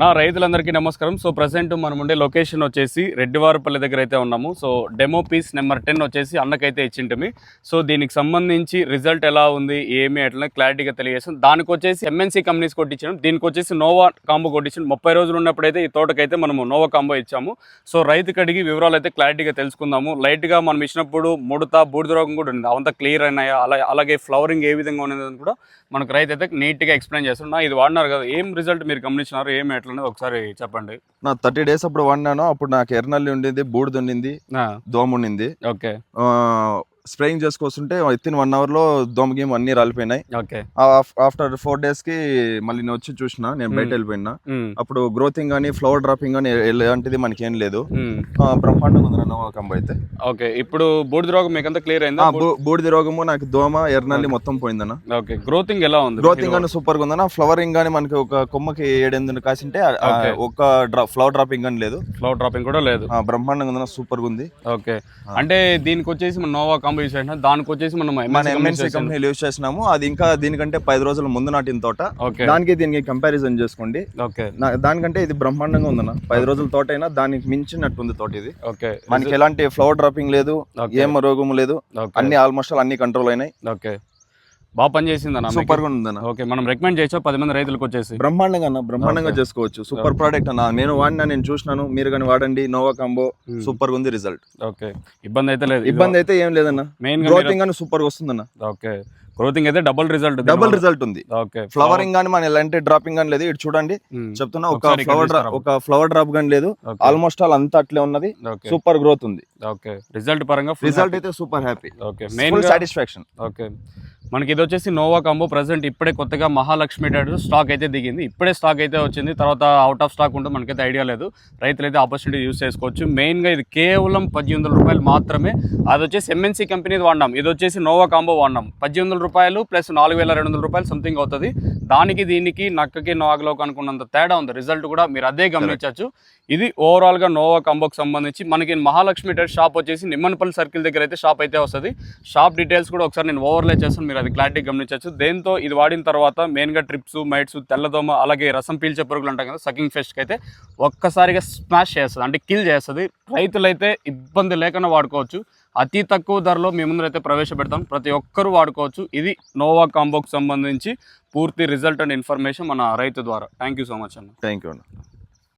నా రైతులందరికీ నమస్కారం. సో ప్రజెంట్ మనం ఉండే లొకేషన్ వచ్చేసి రెడ్డివారిపల్లి దగ్గర అయితే ఉన్నాము. సో డెమో పీస్ నెంబర్ 10 వచ్చేసి అన్నకైతే ఇచ్చింటిమి. సో దీనికి సంబంధించి రిజల్ట్ ఎలా ఉంది ఏమి ఎట్లా క్లారిటీగా తెలియజేస్తాం. దానికి వచ్చేసి ఎంఎన్సీ కంపెనీస్ కొట్టించాము. దీనికి వచ్చేసి నోవా కాంబో కొట్టించాము. 30 రోజులు ఉన్నప్పుడైతే ఈ తోటకైతే మనము నోవా కాంబో ఇచ్చాము. సో రైతుకి అడిగి వివరాలు అయితే క్లారిటీగా తెలుసుకుందాము. లైట్గా మనం ఇచ్చినప్పుడు ముడత బూడిద రోగం కూడా ఉంది, అవంతా క్లియర్ అయినాయా, అలాగే ఫ్లవరింగ్ ఏ విధంగా ఉన్నదని కూడా మనకు రైతు అయితే నీట్గా ఎక్స్ప్లెయిన్ చేస్తున్నా. ఇది వాడినారు కదా, ఏం రిజల్ట్ మీరు గమనించినారు, ఏం ఎట్లా ఒకసారి చెప్పండి. నా 30 days అప్పుడు వాడినాను. అప్పుడు నాకు ఎర్రనల్లి ఉండింది, బూడిద ఉండింది, దోమ ఉండింది. ఓకే, స్ప్రేయింగ్ చేసుకొస్తుంటే వితిన్ 1 hour లో దోమ గేమ్ అన్ని రాలిపోయినాయి. ఓకే, ఆఫ్టర్ 4 days కి మళ్ళీ నేను వచ్చి చూసిన, నేను బయట వెళ్ళిపోయినా. అప్పుడు గ్రోతింగ్ కానీ ఫ్లవర్ డ్రాపింగ్ కానీ ఎలాంటిది మనకి ఏం లేదు. బ్రహ్మాండంగా ఉంది నోవా కాంబో అయితే. ఓకే, ఇప్పుడు బూడిద రోగం మీకంతా క్లియర్ అయిందా? బూడిద రోగము నాకు దోమ ఎర్రనల్లి మొత్తం పోయిందన్న. ఓకే, గ్రోతింగ్ ఎలా ఉంది? గ్రోతింగ్ కానీ సూపర్ గా ఉందన్న. ఫ్లవరింగ్ కానీ మనకి ఒక కొమ్మకి 7-8 కాసింటే ఒక ఫ్లవర్ డ్రాపింగ్ కానీ లేదు. ఫ్లవర్ డ్రాపింగ్ కూడా లేదు. బ్రహ్మాండంగా ఉందన్న, సూపర్ గా ఉంది. ఓకే, అంటే దీనికి వచ్చేసి మన నోవా కాంబో యూస్ చేసిన, దానికి వచ్చేసి మనం ఎంఎన్సీ కంపెనీలు యూస్ చేసినాము. అది ఇంకా దీనికంటే 10 రోజుల ముందు నాటిన తోట. దానికి దీనికి కంపారిజన్ చేసుకోండి. ఓకే, దానికంటే ఇది బ్రహ్మాండంగా ఉందన్న. 10 రోజుల తోట అయినా దానికి మించినట్టుంది తోట ఇది. ఓకే, మనకి ఎలాంటి ఫ్లవర్ డ్రాపింగ్ లేదు, ఏం రోగము లేదు, అన్ని ఆల్మోస్ట్ అన్ని కంట్రోల్ అయినాయి. ఓకే, బాగా పనిచేసింది అన్న, సూపర్ గా ఉందన్న. ఓకే, మనం రికమెండ్ చేయొచ్చు 10 మంది రైతులకు వచ్చేసి? బ్రహ్మాండంగా అన్న, బ్రహ్మాండంగా చేసుకోవచ్చు. సూపర్ ప్రోడక్ట్ అన్న. నేను వాడినా, నేను చూసినాను, మీరు కానీ వాడండి. నోవా కాంబో సూపర్ గా ఉంది రిజల్ట్. ఓకే, ఇబ్బంది అయితే లేదు? ఇబ్బంది అయితే ఏం లేదన్న. మెయిన్ గ్రోతింగ్ కానీ సూపర్ గా వస్తుందన్న. ఓకే, గ్రోతింగ్ అయితే డబుల్ రిజల్ట్ ఉంది. ఓకే, ఫ్లవరింగ్ కానీ మన ఎలాంటి డ్రాపింగ్ కానీ లేదు. ఇటు చూడండి, చెప్తున్నా, ఒక ఫ్లవర్ డ్రాప్ కానీ లేదు. ఆల్మోస్ట్ ఆల్ అంతా అట్లే ఉన్నది. సూపర్ గ్రోత్ ఉంది. ఓకే, రిజల్ట్ పరంగా రిజల్ట్ అయితే super happy. Okay, main satisfaction. Okay, మనకి ఇది వచ్చేసి నోవా కాంబో ప్రజెంట్ ఇప్పుడే కొత్తగా మహాలక్ష్మి స్టాక్ అయితే దిగింది. ఇప్పుడే స్టాక్ అయితే వచ్చింది. తర్వాత అవుట్ ఆఫ్ స్టాక్ ఉంటే మనకైతే ఐడియా లేదు. రైతులు అయితే ఆపర్చునిటీ యూస్ చేసుకోవచ్చు. మెయిన్గా ఇది కేవలం 1800 రూపాయలు మాత్రమే. అది వచ్చేసి ఎంఎన్సీ కంపెనీది వాడినాం. ఇది వచ్చేసి నోవా కాంబో వాడినాం. 1800 రూపాయలు ప్లస్ 4200 రూపాయలు సంథింగ్ అవుతుంది. దానికి దీనికి నక్కకి నోవాగ్లోకి అనుకున్నంత తేడా ఉంది. రిజల్ట్ కూడా మీరు అదే గమనించవచ్చు. ఇది ఓవరాల్గా నోవా కాంబోకి సంబంధించి మనకి మహాలక్ష్మి షాప్ వచ్చేసి నిమ్మనపల్లి సర్కిల్ దగ్గర అయితే షాప్ అయితే వస్తుంది. షాప్ డీటెయిల్స్ కూడా ఒకసారి నేను ఓవర్లే చేస్తాను, మీరు అది క్లారిటీ గమనించవచ్చు. దేంతో ఇది వాడిన తర్వాత మెయిన్గా ట్రిప్స్, మైట్స్, తెల్లదోమ, అలాగే రసం పీల్చే పురుగులు అంటాం కదా, సకింగ్ ఫెస్ట్కి అయితే ఒక్కసారిగా స్మాష్ చేస్తుంది, అంటే కిల్ చేస్తుంది. రైతులైతే ఇబ్బంది లేకుండా వాడుకోవచ్చు. అతి తక్కువ ధరలో మీ ముందు అయితే ప్రవేశపెడతాం, ప్రతి ఒక్కరూ వాడుకోవచ్చు. ఇది నోవా కాంబోకి సంబంధించి పూర్తి రిజల్ట్ అండ్ ఇన్ఫర్మేషన్ మన రైతు ద్వారా. థ్యాంక్ యూ సో మచ్ అన్న. థ్యాంక్ యూ అన్న.